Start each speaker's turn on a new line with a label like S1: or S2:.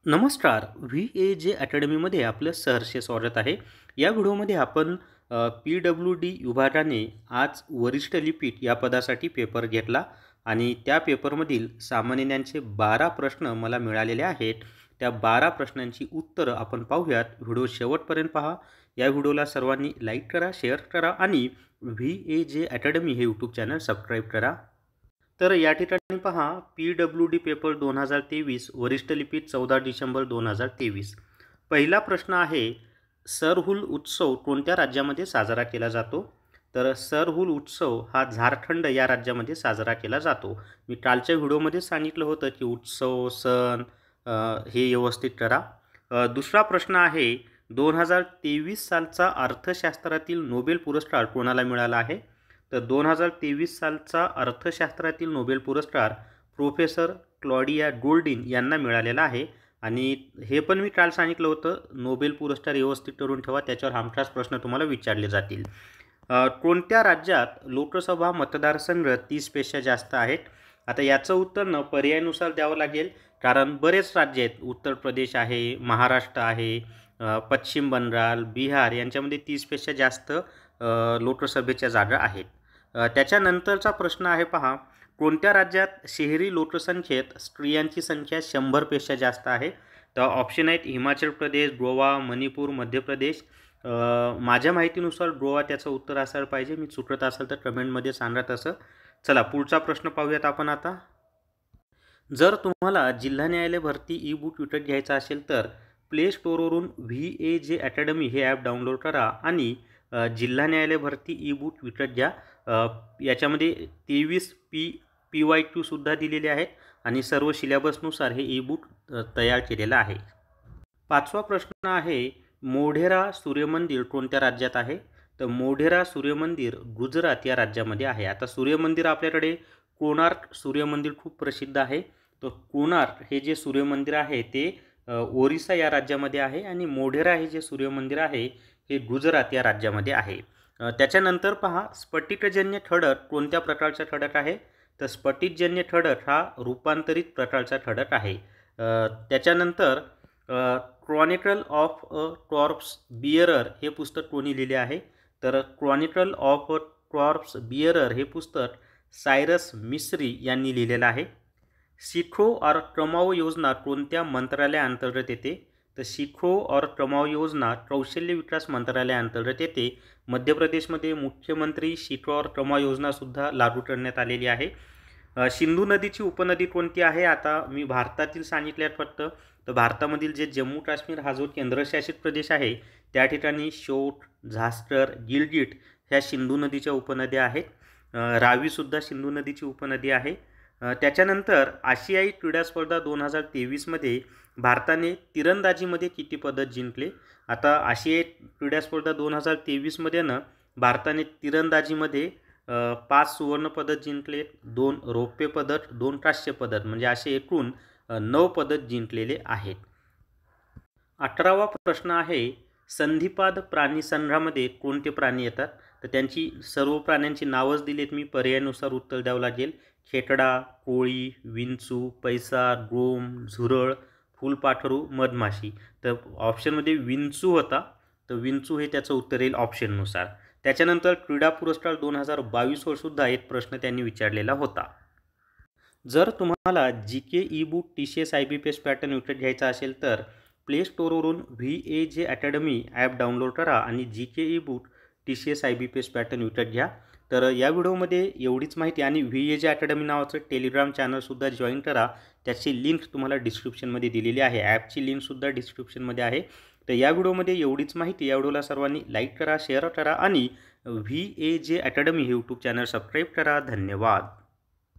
S1: नमस्कार. VAJ अकॅडमीमध्ये आपलं सहर्ष स्वागत आहे. या व्हिडिओमध्ये आपण PWD विभागाने आज वरिष्ठ लिपिक या पदासाठी पेपर घेतला आणि त्या पेपरमधील सामान्य ज्ञानचे 12 प्रश्न मला मिळालेले आहेत. त्या 12 प्रश्नांची उत्तरं आपण पाहूयात. व्हिडिओ शेवटपर्यंत पहा. या व्हिडिओला सर्वांनी लाईक करा, शेअर करा आणि VAJ अकॅडमी हे यूट्यूब चॅनल सबस्क्राईब करा. तर या ठिकाणी पहा, PWD पेपर 2023 वरिष्ठ लिपिक 14 डिसेंबर 2023. पहिला प्रश्न आहे, सरहुल उत्सव कोणत्या राज्यामध्ये साजरा केला जातो? तर सरहुल उत्सव हा झारखंड या राज्यामध्ये साजरा केला जातो. मी कालच्या व्हिडिओमध्ये सांगितलं होतं की उत्सव सण हे व्यवस्थित करा. दुसरा प्रश्न आहे, 2023 सालचा अर्थशास्त्रातील नोबेल पुरस्कार कोणाला मिळाला आहे? तर 2023 सालचा अर्थशास्त्रातील नोबेल पुरस्कार प्रोफेसर क्लॉडिया गोल्डिन यांना मिळालेला आहे. आणि हे पण मी काल सांगितलं होतं, नोबेल पुरस्कार व्यवस्थित करून ठेवा, त्याच्यावर हमखास प्रश्न तुम्हाला विचारले जातील. कोणत्या राज्यात लोकसभा मतदारसंघ 30पेक्षा जास्त आहेत? आता याचं उत्तर न पर्यायानुसार द्यावं लागेल, कारण बरेच राज्य आहेत. उत्तर प्रदेश आहे, महाराष्ट्र आहे, पश्चिम बंगाल, बिहार यांच्यामध्ये 30पेक्षा जास्त लोकसभेच्या जागा आहेत. त्याच्यानंतरचा प्रश्न आहे पहा, कोणत्या राज्यात शहरी लोकसंख्येत स्त्रियांची संख्या 100पेक्षा जास्त आहे? तर ऑप्शन आहेत हिमाचल प्रदेश, गोवा, मणिपूर, मध्य प्रदेश. माझ्या माहितीनुसार गोवा त्याचं उत्तर असायला पाहिजे. मी चुकत असेल तर कमेंटमध्ये सांगा तसं. चला पुढचा प्रश्न पाहूयात आपण आता. जर तुम्हाला जिल्हा न्यायालय भरती ई बुक विकत घ्यायचा असेल तर प्ले स्टोअरवरून VAJ अकॅडमी हे ॲप डाउनलोड करा आणि जिल्हा न्यायालय भरती ई बुक विकत घ्या. याच्यामध्ये 23 PYQ सुद्धा दिलेले आहेत आणि सर्व सिलेबसनुसार हे ई बुक तयार केलेलं आहे. पाचवा प्रश्न आहे, मोढेरा सूर्यमंदिर कोणत्या राज्यात आहे? तर मोढेरा सूर्यमंदिर गुजरात या राज्यामध्ये आहे. आता सूर्यमंदिर आपल्याकडे कोणार्क सूर्यमंदिर खूप प्रसिद्ध आहे. तर कोणार्क हे जे सूर्यमंदिर आहे ते ओरिसा या राज्यामध्ये आहे आणि मोढेरा हे जे सूर्यमंदिर आहे हे गुजरात या राज्यामध्ये आहे. त्याच्यानंतर पहा, स्फटिकजन्य खडक कोणत्या प्रकारचा खडक आहे? तर स्फटिकजन्य खडक हा रूपांतरित प्रकारचा खडक आहे. त्याच्यानंतर क्रॉनिकल ऑफ अ कॉर्प्स बिअरर हे पुस्तक कोणी लिहिले आहे? तर क्रॉनिकल ऑफ अ कॉर्प्स बिअरर हे पुस्तक सायरस मिस्री यांनी लिहिलेलं आहे. शिखो और कमाओ योजना कोणत्या मंत्रालयाअंतर्गत येते? तर शिखो और कमाओ योजना कौशल्य विकास मंत्रालयाअंतर्गत येते. मध्य प्रदेशमध्ये मुख्यमंत्री शिखो और कमाओ योजनासुद्धा लागू करण्यात आलेली आहे. सिंधू नदीची उपनदी कोणती आहे? आता मी भारतातील सांगितल्यात फक्त. तर भारतामधील जे जम्मू काश्मीर हा जो केंद्रशासित प्रदेश आहे त्या ठिकाणी शोट, झास्कर, गिलगिट ह्या सिंधू नदीच्या उपनद्या आहेत. रावीसुद्धा सिंधू नदीची उपनदी आहे. त्याच्यानंतर आशियाई क्रीडा स्पर्धा 2023मध्ये भारताने तिरंदाजीमध्ये किती पदक जिंकले? आता आशियाई क्रीडा स्पर्धा 2023मध्ये भारताने तिरंदाजीमध्ये 5 सुवर्णपदक जिंकले, 2 रौप्य पदक, 2 कांस्य पदक, म्हणजे असे एकूण 9 पदक जिंकलेले आहेत. 18वा प्रश्न आहे, संधिपाद प्राणी संघामध्ये कोणते प्राणी येतात? तर त्यांची सर्व प्राण्यांची नावच दिलीत मी, पर्यायानुसार उत्तर द्यावं लागेल. खेकडा, कोळी, विंचू, पैसा, गोम, झुरळ, फुलपाखरू, मधमाशी. तर ऑप्शनमध्ये विंचू होता, तर विंचू हे त्याचं उत्तर येईल ऑप्शननुसार. त्याच्यानंतर क्रीडा पुरस्कार 2022वर सुद्धा एक प्रश्न त्यांनी विचारलेला होता. जर तुम्हाला GK ebook TCS IBPS pattern विकत घ्यायचा असेल तर प्ले स्टोअरवरून VAJ अकॅडमी ॲप डाउनलोड करा आणि GK ebook TCS IBPS pattern विकत घ्या. तर या व्हिडिओमध्ये एवढीच माहिती. आणि VAJ अकॅडमी नावाचं टेलिग्राम चॅनलसुद्धा जॉईन करा, त्याची लिंक तुम्हाला डिस्क्रिप्शनमध्ये दिलेली आहे. ॲपची लिंकसुद्धा डिस्क्रिप्शनमध्ये आहे. तर या व्हिडिओमध्ये एवढीच माहिती. या व्हिडिओला सर्वांनी लाईक करा, शेअर करा आणि VAJ अकॅडमी हे यूट्यूब चॅनल सबस्क्राईब करा. धन्यवाद.